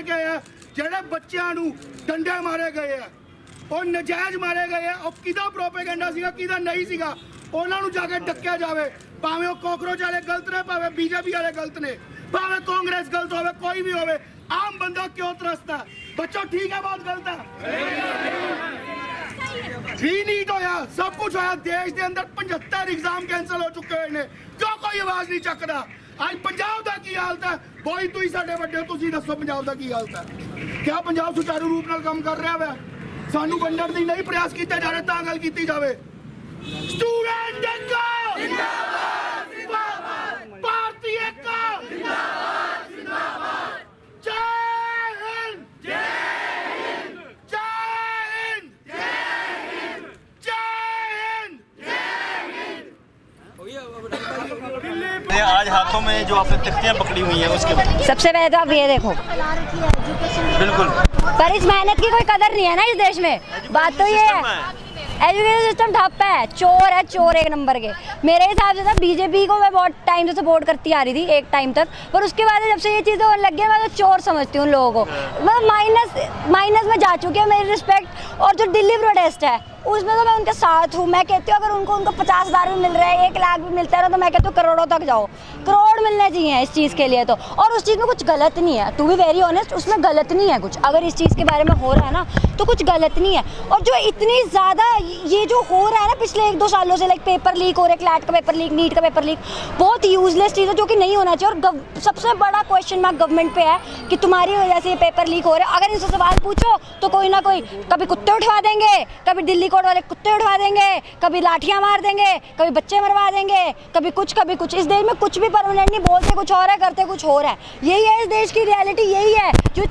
मार गए हैं, ਜਿਹੜੇ ਬੱਚਿਆਂ ਨੂੰ ਡੰਡੇ ਮਾਰੇ ਗਏ ਆ, ਉਹ ਨਜਾਇਜ਼ ਮਾਰੇ ਗਏ ਆ, ਉਹ ਕਿਹਦਾ ਪ੍ਰੋਪੇਗੈਂਡਾ ਸੀਗਾ ਕਿਹਦਾ ਨਹੀਂ ਸੀਗਾ, ਉਹਨਾਂ ਨੂੰ ਜਾ ਕੇ ਡੱਕਿਆ ਜਾਵੇ। ਭਾਵੇਂ ਉਹ ਕਾਕਰੋਚ ਵਾਲੇ ਗਲਤ ਨੇ, ਭਾਵੇਂ ਬੀਜੇਪੀ ਵਾਲੇ ਗਲਤ ਨੇ, ਭਾਵੇਂ ਕਾਂਗਰਸ ਗਲਤ ਹੋਵੇ, ਕੋਈ ਵੀ ਹੋਵੇ, ਆਮ ਬੰਦਾ ਕਿਉਂ ਤਰਸਦਾ? ਬੱਚੋ ਠੀਕ ਹੈ, ਬਹੁਤ ਗਲਤ ਹੈ। नीट होया, सब कुछ होया, देश के अंदर 75 एग्जाम कैंसिल हो चुके हैं, क्यों कोई आवाज नहीं चकदा? आज पंजाब दा की हालत है, बोई तुसी साडे वड्डे, तुसी दसो पंजाब दा की हालत है? क्या पंजाब सुचारू रूप नाल काम कर रहा है? सानू वंडण दी नहीं प्रयास कीते जा रहे, तां गल कीती जावे। स्टूडेंट एकता जिंदाबाद जिंदाबाद, भारतीय एकता जिंदाबाद जिंदाबाद, जय हिंद जय आज हाथों में जो आपने तख्तियां पकड़ी हुई हैं उसके बाद सबसे पहले तो आप ये देखो, बिल्कुल, पर इस मेहनत की कोई कदर नहीं है ना इस देश में। बात तो ये है, एजुकेशन सिस्टम ठप है, चोर है, चोर एक नंबर के। मेरे हिसाब से तो बीजेपी को मैं बहुत टाइम से सपोर्ट करती आ रही थी, एक टाइम तक, पर उसके बाद जब से ये चीज़ें होने लग गई मैं तो चोर समझती हूँ उन लोगों को। मतलब माइनस में जा चुकी है मेरी रिस्पेक्ट। और जो दिल्ली प्रोटेस्ट है उसमें तो मैं उनके साथ हूँ। मैं कहती हूँ अगर उनको 50,000 भी मिल रहे हैं, 1 लाख भी मिलता है ना, तो मैं कहती हूँ करोड़ों तक जाओ, करोड़ मिलने चाहिए इस चीज़ के लिए तो। और उस चीज़ में कुछ गलत नहीं है, टू बी वेरी ऑनेस्ट, उसमें गलत नहीं है कुछ। अगर इस चीज़ के बारे में हो रहा है ना तो कुछ गलत नहीं है। और जो इतनी ज़्यादा ये जो हो रहा है ना पिछले 1-2 सालों से, लाइक पेपर लीक हो रहे, क्लैट का पेपर लीक, नीट का पेपर लीक, बहुत यूजलेस चीज़ है जो कि नहीं होना चाहिए। और सबसे बड़ा क्वेश्चन मार्क गवर्नमेंट पे है कि तुम्हारी वजह से ये पेपर लीक हो रहे हैं। अगर इनसे सवाल पूछो तो कोई ना कोई कभी कुत्ते उठवा देंगे, कभी दिल्ली कोर्ट वाले कुत्ते उठवा देंगे, कभी लाठियां मार देंगे, कभी बच्चे मरवा देंगे, कभी कुछ कभी कुछ। इस देश में कुछ भी परमानेंट नहीं, बोलते कुछ और है, करते कुछ और है। यही है इस देश की रियलिटी, यही है जो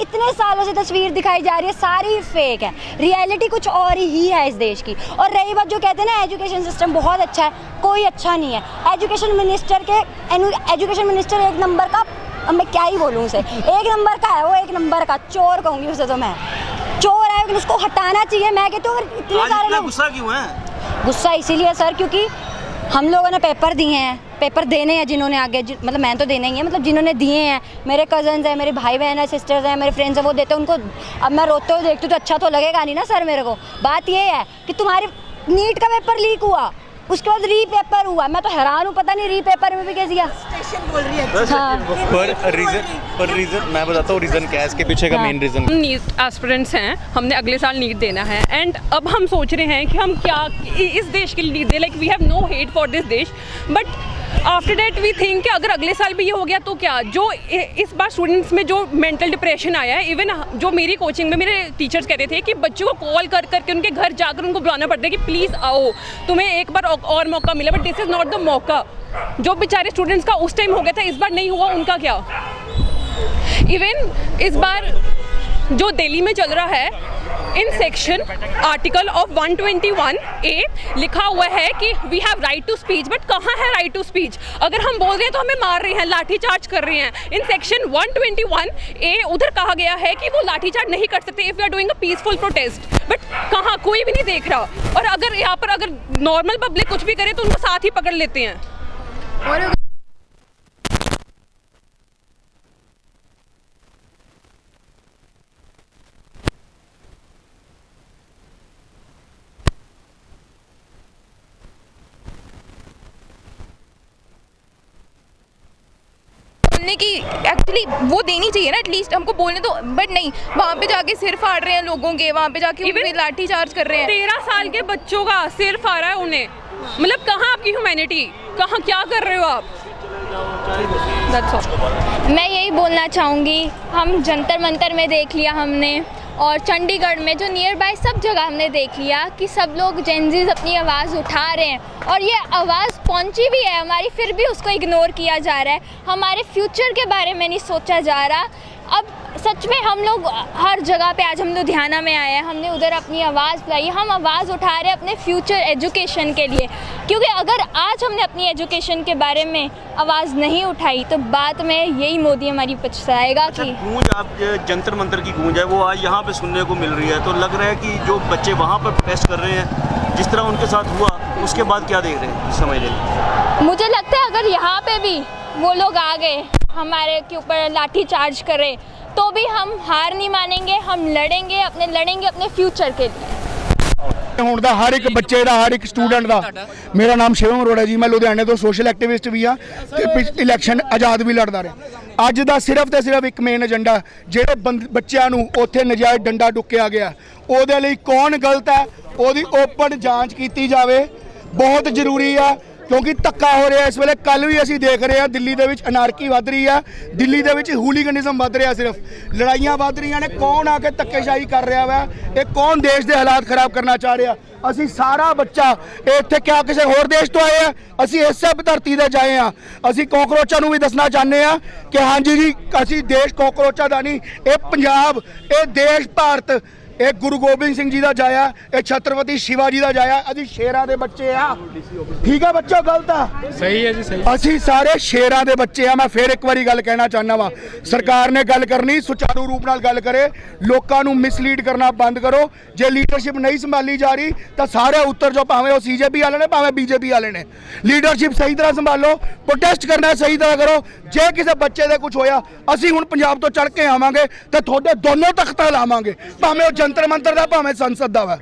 इतने सालों से तस्वीर दिखाई जा रही है, सारी फेक है। रियलिटी कुछ और ही है इस देश की। और रही बात जो कहते हैं ना एजुकेशन सिस्टम बहुत अच्छा है, कोई अच्छा नहीं है। एजुकेशन मिनिस्टर 1 नंबर का, अब मैं क्या ही बोलूँ उसे, 1 नंबर का है वो, 1 नंबर का चोर कहूँगी उसे तो मैं। चोर है लेकिन उसको हटाना चाहिए। मैं कहती हूँ इतने सारे लोग गुस्सा क्यों है? गुस्सा इसीलिए सर क्योंकि हम लोगों ने पेपर दिए हैं, पेपर देने हैं जिन्होंने आगे, मतलब मैं तो देने ही है, मतलब जिन्होंने दिए हैं, मेरे कजन्स हैं, मेरे भाई बहन हैं, सिस्टर्स हैं, मेरे फ्रेंड्स हैं, वो देते हैं उनको। अब मैं रोते हुए देखती हूँ तो अच्छा तो लगेगा नहीं ना सर मेरे को। बात ये है कि तुम्हारे नीट का पेपर लीक हुआ, उसके बाद री पेपर हुआ, मैं तो हैरान हूँ, पता नहीं री पेपर में भी कैसी है। बोल रही है। हाँ। पर रीजन मैं बताता हूँ, रीजन क्या है इसके पीछे का मेन रीजन। हम नीट एस्पिरेंट्स हैं, हमने अगले साल नीट देना है, एंड अब हम सोच रहे हैं कि हम क्या इस देश के लिए नीट दें। Like we have no hate for this देश, but after that we think कि अगर अगले साल भी ये हो गया तो क्या। जो इस बार स्टूडेंट्स में जो मेंटल डिप्रेशन आया है, इवन जो मेरी कोचिंग में मेरे टीचर्स कहते थे कि बच्चों को कॉल कर करके उनके घर जाकर उनको बुलाना पड़ता है कि प्लीज़ आओ, तुम्हें एक बार और मौका मिला, but this is not the मौका। जो बेचारे स्टूडेंट्स का उस टाइम हो गया था, इस बार नहीं हुआ, उनका क्या। इवन इस बार जो दिल्ली में चल रहा है, in section article of 121A लिखा हुआ है कि we have right to speech, but कहाँ है राइट टू स्पीच? अगर हम बोल रहे हैं तो हमें मार रहे हैं, लाठी चार्ज कर रहे हैं। इन सेक्शन 121A उधर कहा गया है कि वो लाठी चार्ज नहीं कर सकते if you are doing a peaceful protest, but कहाँ, कोई भी नहीं देख रहा। और अगर यहाँ पर अगर नॉर्मल पब्लिक कुछ भी करे तो उनको साथ ही पकड़ लेते हैं। और की एक्चुअली वो देनी चाहिए ना, एटलीस्ट हमको बोलने तो, बट नहीं, वहाँ पे जाके सिर फाड़ रहे हैं लोगों के, वहाँ पे जाके उन पे लाठी चार्ज कर रहे हैं। 13 साल के बच्चों का सिर फाड़ा है उन्हें, मतलब कहाँ आपकी ह्यूमैनिटी, कहाँ, क्या कर रहे हो आप? That's all. मैं यही बोलना चाहूँगी, हम जंतर मंतर में देख लिया हमने, और चंडीगढ़ में जो नियर बाय सब जगह हमने देख लिया कि सब लोग जेनजीज अपनी आवाज़ उठा रहे हैं, और ये आवाज़ पहुंची भी है हमारी, फिर भी उसको इग्नोर किया जा रहा है। हमारे फ्यूचर के बारे में नहीं सोचा जा रहा। अब सच में हम लोग हर जगह पे, आज हम लुधियाना में आए हैं, हमने उधर अपनी आवाज़ बुलाई, हम आवाज़ उठा रहे हैं अपने फ्यूचर एजुकेशन के लिए, क्योंकि अगर आज हमने अपनी एजुकेशन के बारे में आवाज़ नहीं उठाई तो बाद में यही मोदी हमारी पछताएगा। कि गूंज, आप जंतर मंतर की गूंज है वो आज यहाँ पे सुनने को मिल रही है, तो लग रहा है कि जो बच्चे वहाँ पर प्रोटेस्ट कर रहे हैं, जिस तरह उनके साथ हुआ, उसके बाद क्या देख रहे हैं, समझ रहे? मुझे लगता है अगर यहाँ पे भी वो लोग आ गए हमारे के ऊपर लाठी चार्ज करे, तो भी हम हार नहीं मानेंगे, हम लड़ेंगे अपने फ्यूचर के लिए। ਹੁਣ ਦਾ ਹਰ ਇੱਕ ਬੱਚੇ ਦਾ, ਹਰ ਇੱਕ ਸਟੂਡੈਂਟ ਦਾ। ਮੇਰਾ ਨਾਮ ਸ਼ਿਵਮ ਅਰੋੜਾ ਜੀ, ਮੈਂ ਲੁਧਿਆਣੇ ਤੋਂ ਸੋਸ਼ਲ ਐਕਟਿਵਿਸਟ ਵੀ ਆ ਤੇ ਇਲੈਕਸ਼ਨ ਆਜ਼ਾਦ ਵੀ ਲੜਦਾ ਰਿਹਾ। ਅੱਜ ਦਾ ਸਿਰਫ ਤੇ ਸਿਰਫ ਇੱਕ ਮੇਨ ਏਜੰਡਾ, ਜਿਹੜੇ ਬੱਚਿਆਂ ਨੂੰ ਉੱਥੇ ਨਜਾਇਜ਼ ਡੰਡਾ ਡੁੱਕਿਆ ਗਿਆ, ਉਹਦੇ ਲਈ ਕੌਣ ਗਲਤ ਹੈ ਉਹਦੀ ਓਪਨ ਜਾਂਚ ਕੀਤੀ ਜਾਵੇ, ਬਹੁਤ ਜ਼ਰੂਰੀ ਆ। ਕਿਉਂਕਿ ਧੱਕਾ ਹੋ ਰਿਹਾ ਇਸ ਵੇਲੇ। ਕੱਲ ਵੀ ਅਸੀਂ ਦੇਖ ਰਹੇ ਹਾਂ ਦਿੱਲੀ ਦੇ ਵਿੱਚ ਅਨਾਰਕੀ ਵੱਧ ਰਹੀ ਆ, ਦਿੱਲੀ ਦੇ ਵਿੱਚ ਹੂਲੀਗਨਿਜ਼ਮ ਵੱਧ ਰਿਹਾ, ਸਿਰਫ ਲੜਾਈਆਂ ਵੱਧ ਰਹੀਆਂ ਨੇ। ਕੌਣ ਆ ਕੇ ਧੱਕੇਸ਼ਾਹੀ ਕਰ ਰਿਹਾ ਵਾ? ਇਹ ਕੌਣ ਦੇਸ਼ ਦੇ ਹਾਲਾਤ ਖਰਾਬ ਕਰਨਾ ਚਾਹ ਰਿਹਾ? ਅਸੀਂ ਸਾਰਾ ਬੱਚਾ ਇੱਥੇ ਕਿਆ ਕਿਸੇ ਹੋਰ ਦੇਸ਼ ਤੋਂ ਆਏ ਆ? ਅਸੀਂ ਇਸੇ ਧਰਤੀ ਤੇ ਜਾਏ ਆ। ਅਸੀਂ ਕਾਕਰੋਚਾਂ ਨੂੰ ਵੀ ਦੱਸਣਾ ਚਾਹੁੰਦੇ ਆ ਕਿ ਹਾਂਜੀ ਜੀ, ਅਸੀਂ ਦੇਸ਼ ਕਾਕਰੋਚਾਂ ਦਾ ਨਹੀਂ, ਇਹ ਪੰਜਾਬ, ਇਹ ਦੇਸ਼ ਭਾਰਤ, ਇਹ ਗੁਰੂ ਗੋਬਿੰਦ ਸਿੰਘ ਜੀ ਦਾ ਜਾਇਆ, ਇਹ ਛਤਰਪਤੀ ਸ਼ਿਵਾ ਜੀ ਦਾ ਜਾਇਆ। ਅਸੀਂ ਸ਼ੇਰਾਂ ਦੇ ਬੱਚੇ ਆ, ਠੀਕ ਆ ਬੱਚਾ? ਗਲਤ ਆ? ਸਹੀ ਹੈ ਜੀ, ਸਹੀ। ਅਸੀਂ ਸਾਰੇ ਸ਼ੇਰਾਂ ਦੇ ਬੱਚੇ ਆ। ਮੈਂ ਫੇਰ ਇੱਕ ਵਾਰੀ ਗੱਲ ਕਹਿਣਾ ਚਾਹੁੰਦਾ ਵਾਂ, ਸਰਕਾਰ ਨੇ ਗੱਲ ਕਰਨੀ ਸੁਚਾਰੂ ਰੂਪ ਨਾਲ ਗੱਲ ਕਰੇ, ਲੋਕਾਂ ਨੂੰ ਮਿਸਲੀਡ ਕਰਨਾ ਬੰਦ ਕਰੋ। ਜੇ ਲੀਡਰਸ਼ਿਪ ਨਹੀਂ ਸੰਭਾਲੀ ਜਾ ਰਹੀ ਤਾਂ ਸਾਰੇ ਉੱਤਰ ਜੋ, ਭਾਵੇਂ ਉਹ ਸੀਜੇਪੀ ਵਾਲੇ ਨੇ ਭਾਵੇਂ ਬੀਜੇਪੀ ਵਾਲੇ ਨੇ। ਲੀਡਰਸ਼ਿਪ ਸਹੀ ਤਰ੍ਹਾਂ ਸੰਭਾਲੋ, ਪ੍ਰੋਟੈਸਟ ਕਰਨਾ ਸਹੀ ਤਰ੍ਹਾਂ ਕਰੋ। ਜੇ ਕਿਸੇ ਬੱਚੇ ਦੇ ਕੁਝ ਹੋਇਆ, ਅਸੀਂ ਹੁਣ ਪੰਜਾਬ ਤੋਂ ਚੜ ਕੇ ਆਵਾਂਗੇ ਤੇ ਤੁਹਾਡੇ ਦੋਨੋਂ ਤਖਤਾਂ ਲਾਵਾਂਗੇ, ਭਾਵੇਂ ਉਹ ਜੰਤਰ ਮੰਤਰ ਦਾ ਭਾਵੇਂ ਸੰਸਦ ਦਾ ਵਾ।